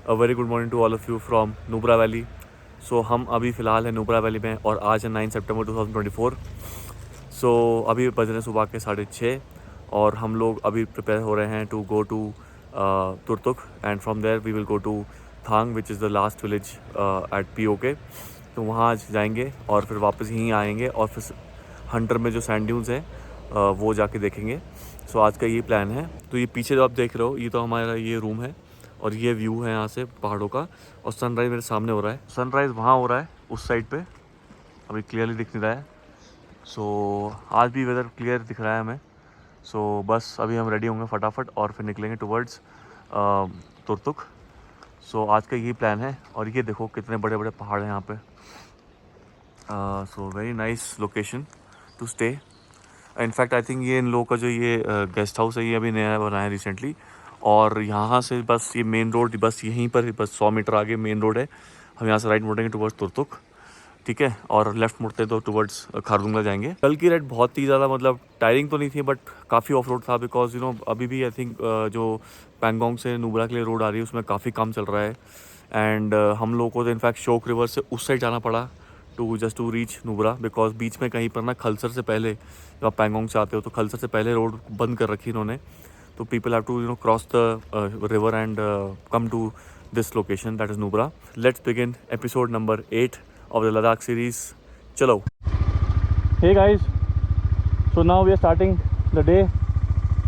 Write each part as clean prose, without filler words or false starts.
A very good morning to all of you from Nubra valley. So हम अभी फ़िलहाल हैं नुब्रा वैली में और आज है 9 सितंबर 2024। सो अभी बज रहे हैं सुबह के 6:30 और हम लोग अभी प्रिपेयर हो रहे हैं to go to Turtuk and from there we will go to Thang which is the last village at POK. तो वहाँ आज जाएंगे और फिर वापस यहीं आएंगे और फिर हंटर में जो सैंड ड्यून्स हैं वो जाके देखेंगे। सो आज का ये प्लान है। तो ये पीछे जो आप देख रहे हो ये तो हमारा ये रूम है और ये व्यू है यहाँ से पहाड़ों का और सनराइज़ मेरे सामने हो रहा है। सनराइज़ वहाँ हो रहा है उस साइड पे, अभी क्लियरली दिख नहीं रहा है। सो आज भी वेदर क्लियर दिख रहा है हमें। सो बस अभी हम रेडी होंगे फटाफट और फिर निकलेंगे टुवर्ड्स तुरतुक। सो आज का ये प्लान है और ये देखो कितने बड़े बड़े पहाड़ हैं यहाँ पे। So very nice location to stay. In fact I think ये इन लोगों का जो ये गेस्ट हाउस है ये अभी नया बना है रिसेंटली। और यहाँ से बस ये मेन रोड बस यहीं पर बस 100 मीटर आगे मेन रोड है। हम यहाँ से राइट मुड़ेंगे टुवर्ड्स तुरतुक, ठीक है, और लेफ्ट मुड़ते तो टुवर्ड्स खारदुंगला जाएंगे। कल की राइड बहुत ही ज़्यादा मतलब टायरिंग तो नहीं थी बट काफ़ी ऑफ रोड था बिकॉज अभी भी आई थिंक जो पैंगोंग से नुब्रा के लिए रोड आ रही है उसमें काफ़ी काम चल रहा है। एंड हम लोगों को तो इनफैक्ट शोक रिवर से उस साइड जाना पड़ा टू रीच नुब्रा बिकॉज बीच में कहीं पर ना खलसर से पहले जब आप पैंगोंग से आते हो तो खलसर से पहले रोड बंद कर रखी इन्होंने। तो people have to cross the river and come to this location that is Nubra. Let's begin episode number 8 of the Ladakh series. चलो। Hey guys, so now we are starting the day.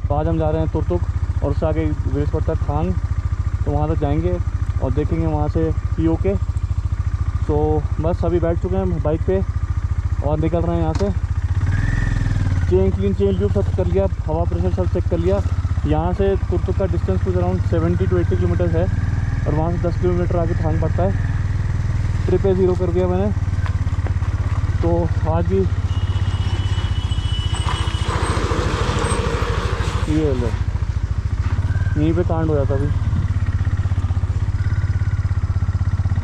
तो आज हम जा रहे हैं तुरतुक और उससे आगे विलेज पड़ता है थांग। तो वहाँ तक जाएंगे और देखेंगे वहाँ से पीओके। तो बस अभी बैठ चुके हैं बाइक पे और निकल रहे हैं यहाँ से। चेन ट्यूब सब कर लिया, हवा प्रेशर सब चेक कर लिया। यहाँ से तुरतुक का डिस्टेंस कुछ अराउंड 70 to 80 किलोमीटर है और वहाँ से 10 किलोमीटर आगे थांग पड़ता है। ट्रिप ए ज़ीरो कर दिया मैंने। तो आज भी ये लो यहीं पे कांड हो जाता अभी।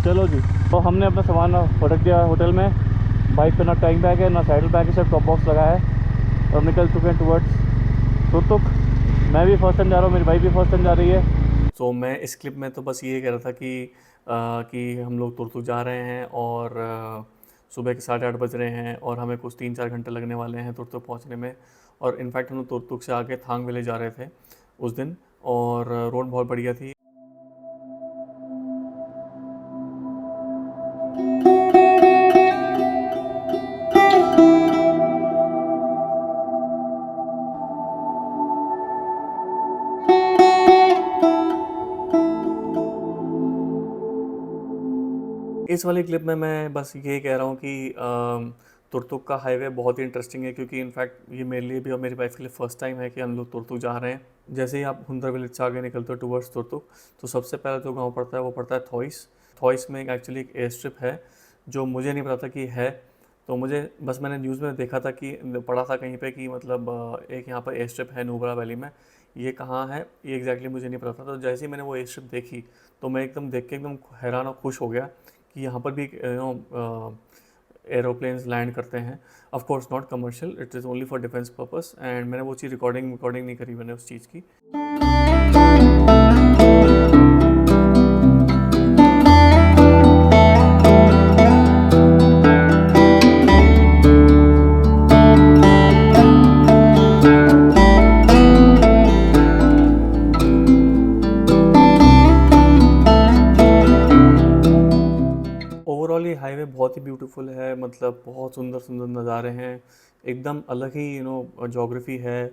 चलो जी, तो हमने अपना सामान रख दिया होटल में। बाइक पे ना टैंक बैग है ना सैडल बैग है, सिर्फ टॉप बॉक्स लगा है और निकल चुके हैं टुवर्ड्स तुरतुक। मैं भी फर्स्ट टाइम जा रहा हूँ, मेरी बाइक भी फर्स्ट टाइम जा रही है। तो मैं इस क्लिप में तो बस ये कह रहा था कि हम लोग तुरतुक जा रहे हैं और सुबह के 8:30 बज रहे हैं और हमें कुछ 3-4 घंटे लगने वाले हैं तुरतुक पहुंचने में। और इनफैक्ट हम लोग तुरतुक से आगे थांग विलेज जा रहे थे उस दिन और रोड बहुत बढ़िया थी। इस वाले क्लिप में मैं बस ये कह रहा हूँ कि तुरतुक का हाईवे बहुत ही इंटरेस्टिंग है क्योंकि इनफैक्ट ये मेरे लिए भी और मेरी वाइफ के लिए फ़र्स्ट टाइम है कि हम लोग तुरतुक जा रहे हैं। जैसे ही आप हुंदर विलेज से आगे निकलते हो टुवर्ड्स तुरतुक तो सबसे पहला जो गांव पड़ता है वो पड़ता है थॉइस। थॉइस में एक्चुअली एक एयर स्ट्रिप है जो मुझे नहीं पता था कि है। तो मुझे बस मैंने न्यूज़ में देखा था कि पढ़ा था कहीं पे कि मतलब एक यहाँ पर एयर स्ट्रिप है नुब्रा वैली में। ये कहाँ है ये एग्जैक्टली मुझे नहीं पता था। तो जैसे ही मैंने वो एयर स्ट्रिप देखी तो मैं एकदम देख के एकदम हैरान और खुश हो गया कि यहाँ पर भी एरोप्लेन्स लैंड करते हैं। Of course not commercial, it is only for defence purpose. And मैंने वो चीज़ रिकॉर्डिंग नहीं करी मैंने उस चीज़ की। ओवरऑल ये हाईवे बहुत ही ब्यूटीफुल है, मतलब बहुत सुंदर सुंदर नज़ारे हैं, एकदम अलग ही जोग्राफी है।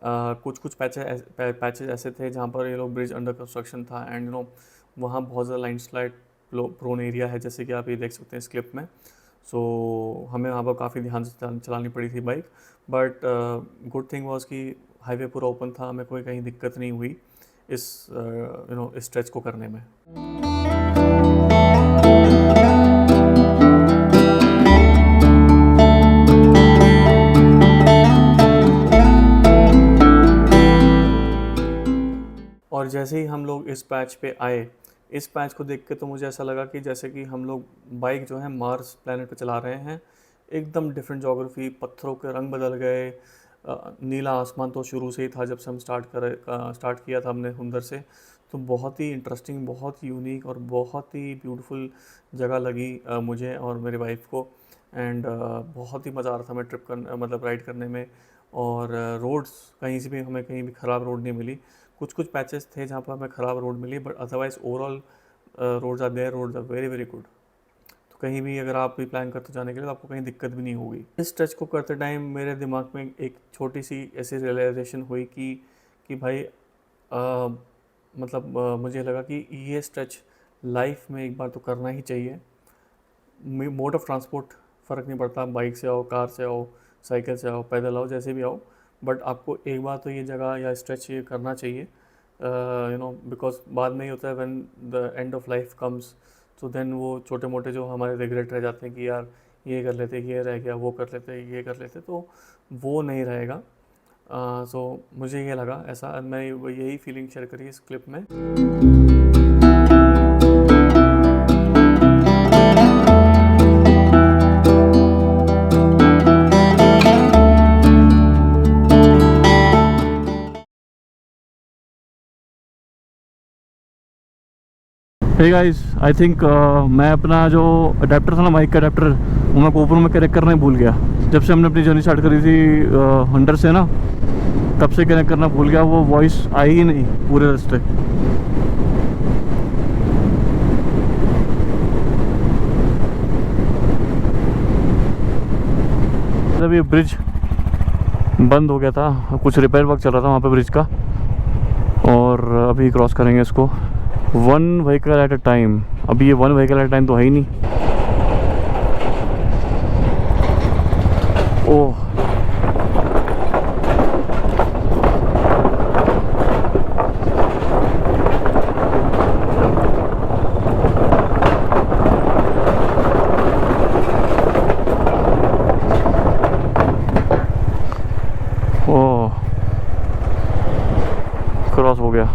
कुछ कुछ पैचेज ऐसे थे जहाँ पर ये लोग ब्रिज अंडर कंस्ट्रक्शन था एंड वहाँ बहुत ज़्यादा लैंडस्लाइड प्रोन एरिया है जैसे कि आप ये देख सकते हैं इस क्लिप में। सो हमें वहाँ पर काफ़ी ध्यान से चलानी पड़ी थी bike. But good thing was कि हाईवे पूरा ओपन था, हमें कोई कहीं दिक्कत नहीं हुई इस इस स्ट्रेच को करने में। और जैसे ही हम लोग इस पैच पे आए, इस पैच को देख के तो मुझे ऐसा लगा कि जैसे कि हम लोग बाइक जो है मार्स प्लैनेट पे चला रहे हैं। एकदम डिफरेंट जोग्राफी, पत्थरों के रंग बदल गए, नीला आसमान तो शुरू से ही था जब से हम स्टार्ट किया था हमने हुंदर से। तो बहुत ही इंटरेस्टिंग, बहुत ही यूनिक और बहुत ही ब्यूटीफुल जगह लगी मुझे और मेरी वाइफ को। एंड बहुत ही मज़ा आ रहा था हमें ट्रिप कर मतलब राइड करने में। और रोड्स कहीं से भी हमें कहीं भी ख़राब रोड नहीं मिली। कुछ कुछ पैचेस थे जहाँ पर हमें ख़राब रोड मिली, but otherwise overall roads are very very good. तो कहीं भी अगर आप भी प्लान करते जाने के लिए तो आपको कहीं दिक्कत भी नहीं होगी। इस स्ट्रेच को करते टाइम मेरे दिमाग में एक छोटी सी ऐसी रियलाइजेशन हुई कि भाई मुझे लगा कि ये स्ट्रेच लाइफ में एक बार तो करना ही चाहिए। मोड ऑफ ट्रांसपोर्ट फ़र्क नहीं पड़ता, बाइक से आओ, कार से आओ, साइकिल से आओ, पैदल आओ, जैसे भी आओ, बट आपको एक बार तो ये जगह या स्ट्रेच ये करना चाहिए। बिकॉज बाद में ही होता है when the end of life comes, तो देन वो छोटे मोटे जो हमारे रिग्रेट रह जाते हैं कि यार ये कर लेते, ये रह गया, वो कर लेते, ये कर लेते, तो वो नहीं रहेगा। सो मुझे ये लगा ऐसा, मैं यही फीलिंग शेयर करी इस क्लिप में। हे गाइस, आई थिंक मैं अपना जो अडेप्टर था ना, माइक का अडेप्टर, वो मैं गोप्रो में कनेक्ट करना ही भूल गया। जब से हमने अपनी जर्नी स्टार्ट करी थी हंडर से ना, तब से कनेक्ट करना भूल गया। वो वॉइस आई ही नहीं पूरे रास्ते। जब ये ब्रिज बंद हो गया था, कुछ रिपेयर वर्क चल रहा था वहाँ पे ब्रिज का, और अभी क्रॉस करेंगे इसको 1 व्हीकल एट अ टाइम। अभी ये 1 व्हीकल एट अ टाइम तो है ही नहीं। ओह, ओह, क्रॉस हो गया।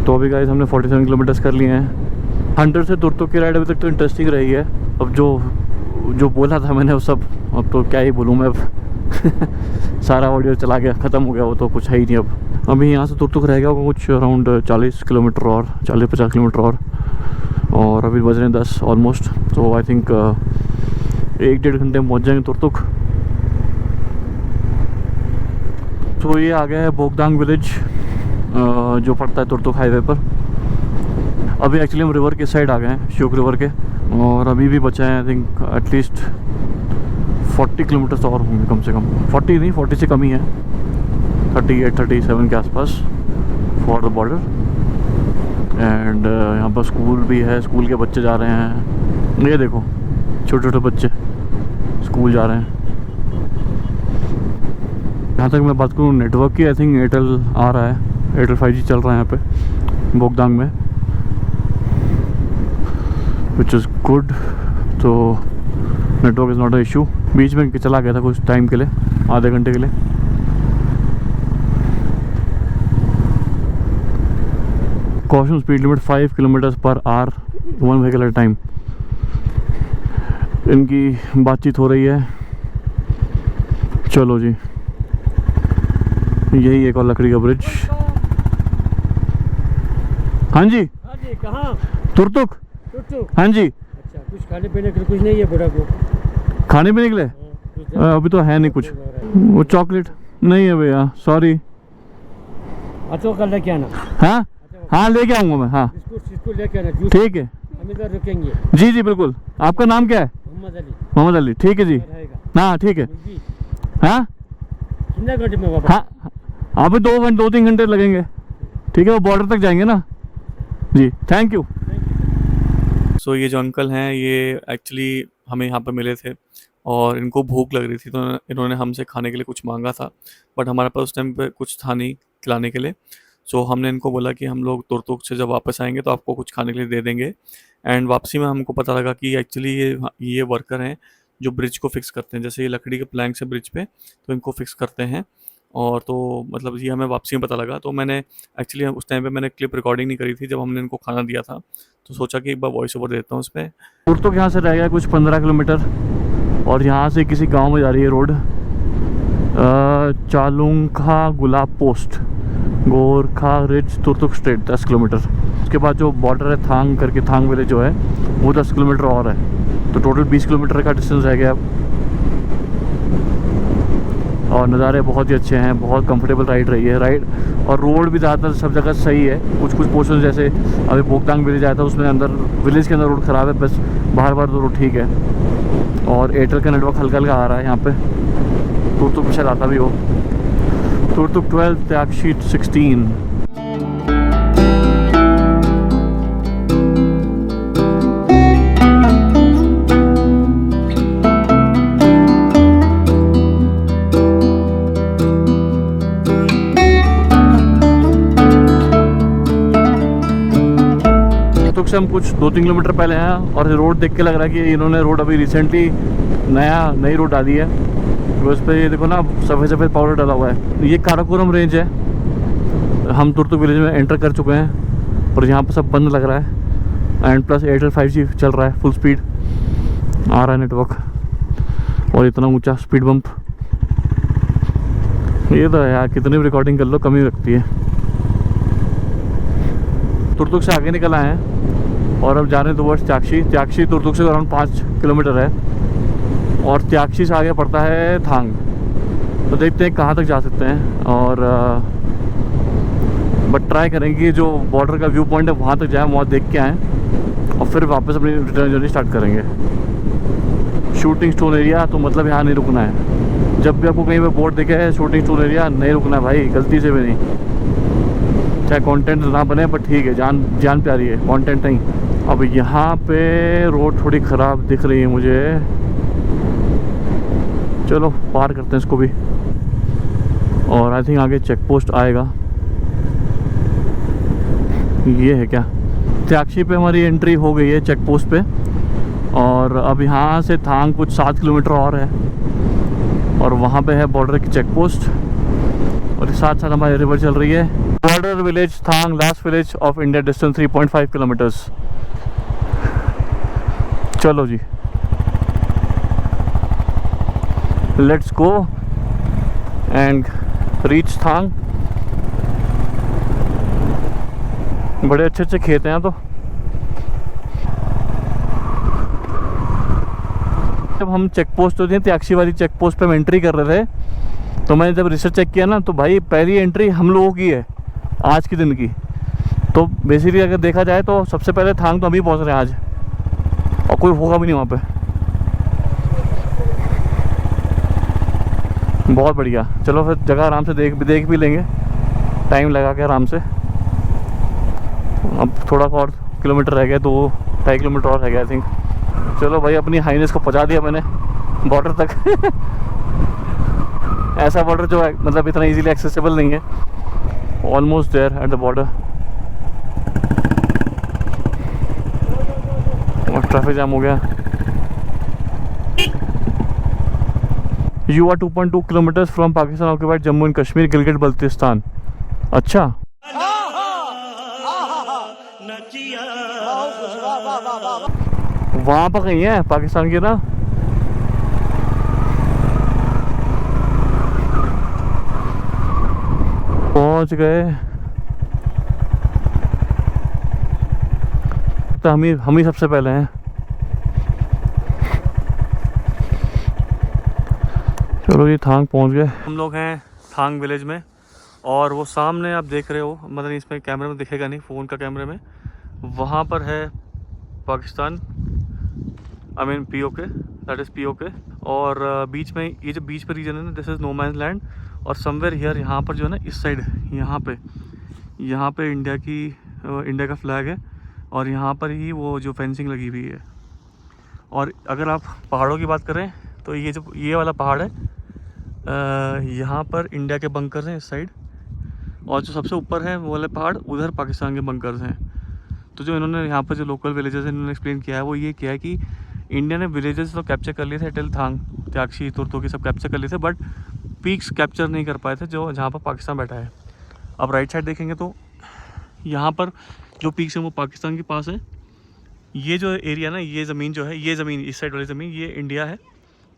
तो अभी गाइस हमने 47 किलोमीटर्स कर लिए हैं। हंड्रेड से तुरतुक की राइड अभी तक तो इंटरेस्टिंग रही है। अब जो बोला था मैंने वो सब, अब तो क्या ही बोलूँ मैं अब सारा ऑडियो चला गया, ख़त्म हो गया, वो तो कुछ है ही नहीं अब। अभी यहाँ से तुरतुक रह गया कुछ अराउंड 40 किलोमीटर और 40-50 किलोमीटर और अभी बज रहे हैं 10 ऑलमोस्ट। तो आई थिंक 1-1.5 घंटे में पहुँच जाएंगे तुरतुक। तो ये आ गया है बोगदांग विलेज, जो पड़ता है तुरतुक हाईवे पर। अभी एक्चुअली हम रिवर के साइड आ गए हैं, श्योक रिवर के, और अभी भी बचा है आई थिंक एटलीस्ट 40 किलोमीटर्स और होंगे कम से कम। 40 नहीं, 40 से कम ही है, 38-37 के आसपास फॉर द बॉर्डर। एंड यहाँ पर स्कूल भी है, स्कूल के बच्चे जा रहे हैं। ये देखो छोटे छोटे बच्चे स्कूल जा रहे हैं। यहाँ तक मैं बात करूँ नेटवर्क की, आई थिंक एयरटेल आ रहा है, एयरटेल 5G चल रहा है यहाँ पे बोगदांग में, विच इज़ गुड। तो network is not a issue. बीच में चला गया था कुछ टाइम के लिए, आधे घंटे के लिए। Caution speed limit 5 kilometres per hour, 1 vehicle at a time. इनकी बातचीत हो रही है। चलो जी, यही एक और लकड़ी का ब्रिज। हाँ जी, कहाँ? तुरतुक। हाँ जी। अच्छा, कुछ खाने पीने के लिए कुछ नहीं है बुढ़ा को? खाने पीने के लिए अभी तो है नहीं कुछ। वो चॉकलेट नहीं है भैया, सॉरी। तो कल लेके आना। हाँ हाँ, लेके आऊँगा मैं। हाँ बिस्कुट लेके आना, जूस। ठीक है, हम इधर रुकेंगे। जी जी बिल्कुल। आपका नाम क्या है? मोहम्मद अली। मोहम्मद अली, ठीक है जी। रहेगा। हाँ ठीक है। मुर्गी। हाँ कितने घंटे में वापस? हाँ, अभी 2-3 घंटे लगेंगे। ठीक है, वो बॉर्डर तक जाएंगे ना जी। Thank you. सो ये जो अंकल हैं ये एक्चुअली हमें यहाँ पर मिले थे और इनको भूख लग रही थी, तो इन्होंने हमसे खाने के लिए कुछ मांगा था, बट हमारे पास उस टाइम पे कुछ था नहीं खिलाने के लिए। सो हमने इनको बोला कि हम लोग तुरतुक से जब वापस आएंगे तो आपको कुछ खाने के लिए दे देंगे। एंड वापसी में हमको पता लगा कि एक्चुअली ये वर्कर हैं जो ब्रिज को फिक्स करते हैं, जैसे ये लकड़ी के प्लैंक्स है ब्रिज पे, तो इनको फिक्स करते हैं। और तो मतलब ये हमें वापसी में पता लगा। तो मैंने एक्चुअली उस टाइम पे मैंने क्लिप रिकॉर्डिंग नहीं करी थी जब हमने इनको खाना दिया था, तो सोचा कि एक बार वॉइस ओवर देता हूँ उस पर। तुर्तुक यहाँ से रह गया कुछ 15 किलोमीटर और यहाँ से किसी गांव में जा रही है road, Chalunkha Gulab post, Gorkha ridge, Turtuk straight 10 kilometre. उसके बाद जो बॉर्डर है थांग करके, थांग विलेज जो है वो 10 किलोमीटर और है, तो टोटल 20 किलोमीटर का डिस्टेंस रह गया अब। और नज़ारे बहुत ही अच्छे हैं, बहुत कंफर्टेबल राइड रही है राइड। और रोड भी ज़्यादातर सब जगह सही है, कुछ कुछ पोर्शन जैसे अभी बोगतांग विलेज आया था उसमें अंदर विलेज के अंदर रोड ख़राब है, बस बाहर बाहर तो रोड ठीक है। और एयरटेल का नेटवर्क हल्का हल्का आ रहा है यहाँ पे, तुर्तुक शायद आता भी हो। तुर्तुक 12, त्यागशी 16। तुर्तुक से हम कुछ 2-3 किलोमीटर पहले हैं और रोड देख के लग रहा है कि इन्होंने रोड अभी रिसेंटली नई रोड डाली है। उस पर ये देखो ना सफ़ेद सफ़ेद पाउडर डाला हुआ है। ये काराकोरम रेंज है, हम तुर्तुक विलेज में एंटर कर चुके हैं और यहाँ पर सब बंद लग रहा है। एंड प्लस एयरटेल 5G चल रहा है, फुल स्पीड आ रहा है नेटवर्क, और इतना ऊंचा स्पीड बम्प। ये तो है यार, कितनी भी रिकॉर्डिंग कर लो कमी रखती है। तुर्तुक से आगे निकल आए हैं और अब जा रहे हैं टुवर्ड्स त्यागशी। त्यागशी तुर्तुक से अराउंड 5 किलोमीटर है और त्यागशी से आगे पड़ता है थांग। तो देखते हैं कहाँ तक जा सकते हैं, और बट ट्राई करेंगे कि जो बॉर्डर का व्यू पॉइंट है वहाँ तक जाएँ, वहाँ देख के आएँ और फिर वापस अपनी रिटर्न जर्नी स्टार्ट करेंगे। शूटिंग स्टोन एरिया तो मतलब यहाँ नहीं रुकना है। जब भी आपको कहीं पे बोर्ड दिखे है शूटिंग स्टोन एरिया, नहीं रुकना है भाई, गलती से भी नहीं। चाहे कंटेंट ना बने पर ठीक है, जान प्यारी है, कंटेंट नहीं। अब यहाँ पे रोड थोड़ी ख़राब दिख रही है मुझे, चलो पार करते हैं इसको भी। और आई थिंक आगे चेक पोस्ट आएगा। ये है क्या, त्यागशी पे हमारी एंट्री हो गई है चेक पोस्ट पे। और अब यहाँ से थांग कुछ 7 किलोमीटर और है और वहाँ पे है बॉर्डर की चेक पोस्ट, और साथ साथ हमारी रिवर चल रही है। Border village Thang, last village of India, distance 3.5 kilometres. चलो जी, लेट्स गो एंड रीच थांग। बड़े अच्छे अच्छे खेत हैं तो। जब हम चेक पोस्ट होती है त्यागशी वाली चेक पोस्ट पे हम एंट्री कर रहे थे, तो मैंने जब रिसर्च चेक किया ना, तो भाई पहली एंट्री हम लोगों की है आज के दिन की। तो बेसिकली अगर देखा जाए तो सबसे पहले थांग तो हम ही पहुँच रहे हैं आज, और कोई होगा भी नहीं वहाँ पे। बहुत बढ़िया, चलो फिर जगह आराम से देख भी लेंगे, टाइम लगा के आराम से। अब थोड़ा और किलोमीटर रह गया, 2-2.5 किलोमीटर और रह गया आई थिंक। चलो भाई, अपनी हाईनेस को पहुंचा दिया मैंने बॉर्डर तक। ऐसा बॉर्डर जो है मतलब इतना इजीली एक्सेसिबल नहीं है। Almost there at the border, और ट्रैफिक जाम हो गया। You are 2.2 kilometres from Pakistan occupied Jammu and Kashmir, Gilgit Baltistan. अच्छा, वहाँ पर कहीं है पाकिस्तान की ना। पहुँच गए तो हम ही सबसे पहले हैं। चलो ये थांग पहुँच गए। हम लोग हैं थांग विलेज में, और वो सामने आप देख रहे हो, मतलब इसमें कैमरे में दिखेगा नहीं, फ़ोन का कैमरे में, वहाँ पर है Pakistan, I mean POK, that is POK। और बीच में ये जो बीच पे रीजन है ना, this is no man's land. और समवेयर हियर, यहाँ पर जो है ना इस साइड, यहाँ पे इंडिया का फ्लैग है, और यहाँ पर ही वो जो फेंसिंग लगी हुई है। और अगर आप पहाड़ों की बात करें तो ये वाला पहाड़ है, यहाँ पर इंडिया के बंकर्स हैं इस साइड, और जो सबसे ऊपर है वो वाले पहाड़, उधर पाकिस्तान के बंकर्स हैं। तो जो इन्होंने यहाँ पर जो लोकल विलेजेस हैं इन्होंने एक्सप्लेन किया है, वो ये किया है कि इंडिया ने विलेजेस तो कैप्चर कर लिए थे, टिल थांग, त्यागशी, तुर्तुक, सब कैप्चर कर लिए थे, बट पीक्स कैप्चर नहीं कर पाए थे जो जहाँ पर पाकिस्तान बैठा है। अब राइट साइड देखेंगे तो यहाँ पर जो पीक्स हैं वो पाकिस्तान के पास है। ये जो एरिया ना, ये ज़मीन जो है, ये ज़मीन इस साइड वाली ज़मीन ये इंडिया है,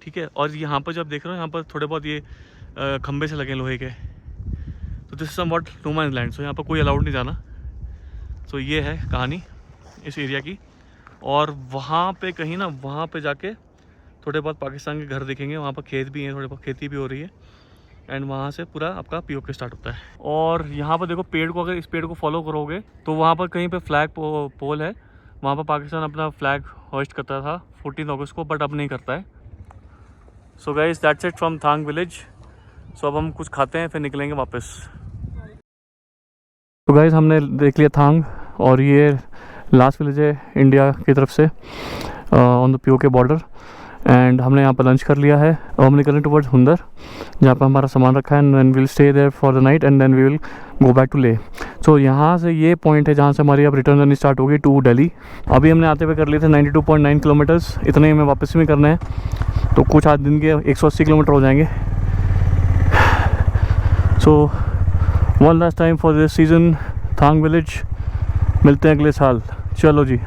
ठीक है। और यहाँ पर जो आप देख रहे हो यहाँ पर थोड़े बहुत ये खंबे से लगे लोहे के, तो this is somewhat no man land. सो यहाँ पर कोई अलाउड नहीं जाना। सो ये है कहानी इस एरिया की। और वहाँ पे कहीं ना, वहाँ पे जाके थोड़े बहुत पाकिस्तान के घर दिखेंगे, वहाँ पर खेत भी हैं, थोड़े बहुत खेती भी हो रही है। एंड वहाँ से पूरा आपका POK स्टार्ट होता है। और यहाँ पर देखो पेड़ को, अगर इस पेड़ को फॉलो करोगे तो वहाँ पर कहीं पे फ्लैग पोल है, वहाँ पर पाकिस्तान अपना फ्लैग होस्ट करता था 14 अगस्त को, बट अब नहीं करता है। So guys that's it from Thang village. So अब हम कुछ खाते हैं फिर निकलेंगे वापस। तो गाइस हमने देख लिया थांग, और ये लास्ट विलेज है इंडिया की तरफ से on the POK border. And हमने यहाँ पर लंच कर लिया है। और हम निकल रहे टुवर्ड्स हुंदर, जहाँ पर हमारा सामान रखा है। And then will stay there for the night and then we will go back to Leh. So यहाँ से ये पॉइंट है जहाँ से हमारी अब रिटर्न जर्नी स्टार्ट होगी टू दिल्ली। अभी हमने आते हुए कर लिए थे 92.9 किलोमीटर्स, इतने हमें वापस में करने हैं। तो कुछ आज दिन के 180 किलोमीटर हो जाएंगे। So one last time for this season Thang village. मिलते हैं अगले साल। चलो जी।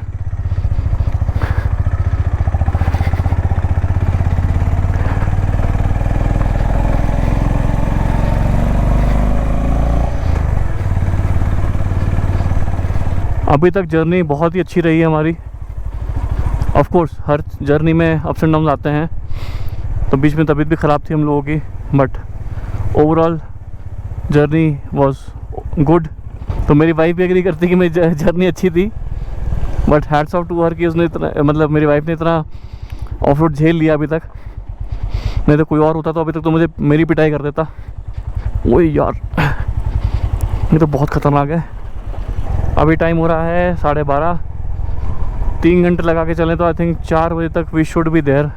अभी तक जर्नी बहुत ही अच्छी रही है हमारी। ऑफ कोर्स हर जर्नी में अप्स एंड डाउन आते हैं, तो बीच में तबीयत भी ख़राब थी हम लोगों की, but overall journey was good. तो मेरी वाइफ भी एग्री करती कि मेरी जर्नी अच्छी थी, but hats off to her कि उसने इतना, मतलब मेरी वाइफ ने इतना ऑफ रोड झेल लिया अभी तक। नहीं तो कोई और होता तो अभी तक तो मुझे मेरी पिटाई कर देता। वही यार, ये तो बहुत ख़तरनाक है। अभी टाइम हो रहा है 12:30। 3 घंटे लगा के चलें तो आई थिंक 4 बजे तक we should be there.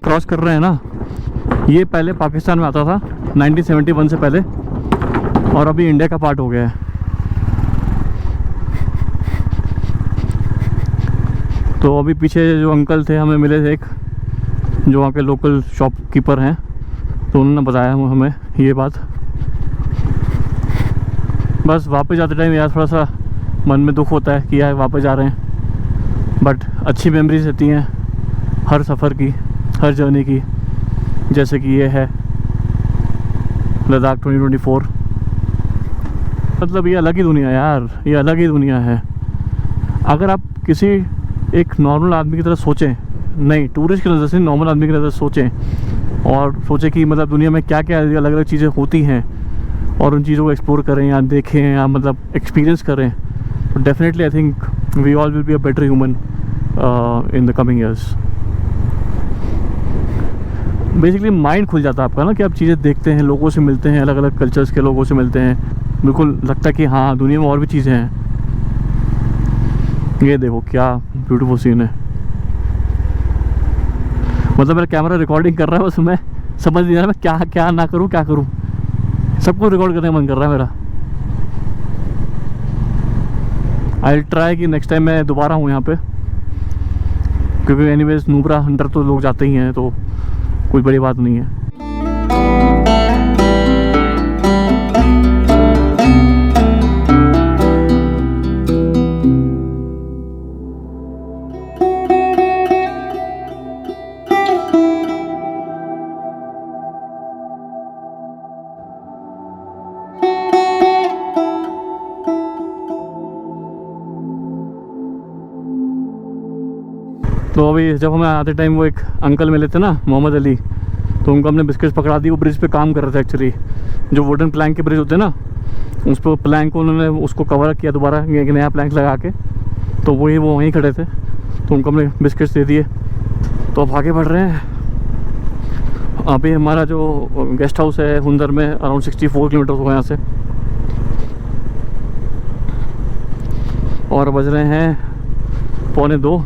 Cross कर रहे हैं ना, ये पहले पाकिस्तान में आता था 1971 से पहले, और अभी इंडिया का पार्ट हो गया है। तो अभी पीछे जो अंकल थे हमें मिले थे, एक जो वहाँ के लोकल शॉपकीपर हैं, तो उन्होंने बताया हमें ये बात। बस वापस जाते टाइम यार थोड़ा सा मन में दुख होता है कि यार वापस जा रहे हैं, बट अच्छी मेमोरीज रहती हैं हर सफ़र की, हर जर्नी की। जैसे कि ये है लद्दाख 2024। मतलब ये अलग ही दुनिया है यार, ये अलग ही दुनिया है। अगर आप किसी एक नॉर्मल आदमी की तरह सोचें, नहीं टूरिस्ट की नज़र से, नॉर्मल आदमी की नज़र से सोचें, और सोचें कि मतलब दुनिया में क्या क्या अलग अलग चीज़ें होती हैं, और उन चीज़ों को एक्सप्लोर करें या देखें या मतलब एक्सपीरियंस करें, तो definitely I think we all will be a better human in the coming years. Basically mind खुल जाता है आपका ना, कि आप चीज़ें देखते हैं, लोगों से मिलते हैं, अलग अलग कल्चर्स के लोगों से मिलते हैं, बिल्कुल लगता है कि हाँ दुनिया में और भी चीज़ें हैं। ये देखो क्या ब्यूटीफुल सीन है। मतलब मेरा कैमरा रिकॉर्डिंग कर रहा है, बस मैं समझ नहीं आ रहा मैं क्या क्या ना करूँ, क्या करूँ। सबको रिकॉर्ड करने का मन कर रहा है मेरा। आई ट्राई कि नेक्स्ट टाइम मैं दोबारा हूँ यहाँ पे, क्योंकि एनीवेज नुब्रा हंटर तो लोग जाते ही हैं, तो कोई बड़ी बात नहीं है। तो अभी जब हमें आते टाइम वो एक अंकल मिले थे ना, मोहम्मद अली, तो उनको हमने बिस्किट्स पकड़ा दी। वो ब्रिज पे काम कर रहे थे एक्चुअली, जो वुडन प्लैंक के ब्रिज होते हैं ना, उस पर प्लैंक को उन्होंने उसको कवर किया दोबारा, एक नया प्लैंक लगा के। तो वो वहीं खड़े थे, तो उनको हमने बिस्किट्स दे दिए। तो अब आगे बढ़ रहे हैं। अभी हमारा जो गेस्ट हाउस है हुंदर में, अराउंड 64 किलोमीटर हुआ यहाँ से, और बज रहे हैं 1:45।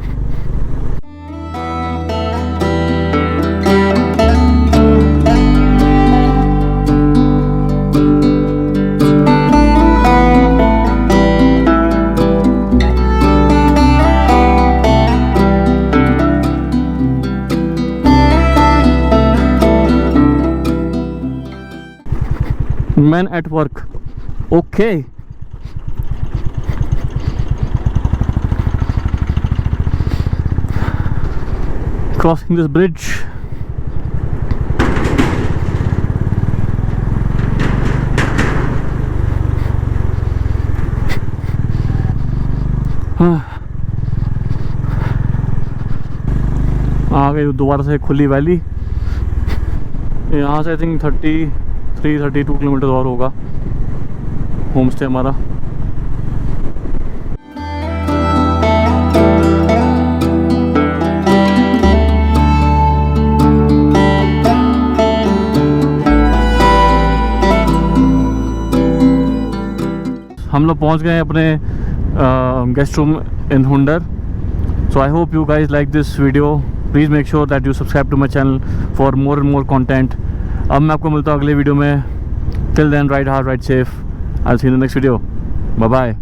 Man at work. Okay. Crossing this bridge. आ गई दोबारा से खुली वैली. यहाँ से आई थिंक 32 किलोमीटर और होगा होम स्टे हमारा. हम लोग पहुंच गए अपने guest room in Hunder. So I hope you guys like this video. Please make sure that you subscribe to my channel for more and more content. अब मैं आपको मिलता हूँ अगले वीडियो में. Till then ride hard, ride safe. I will see you in the next video. Bye bye.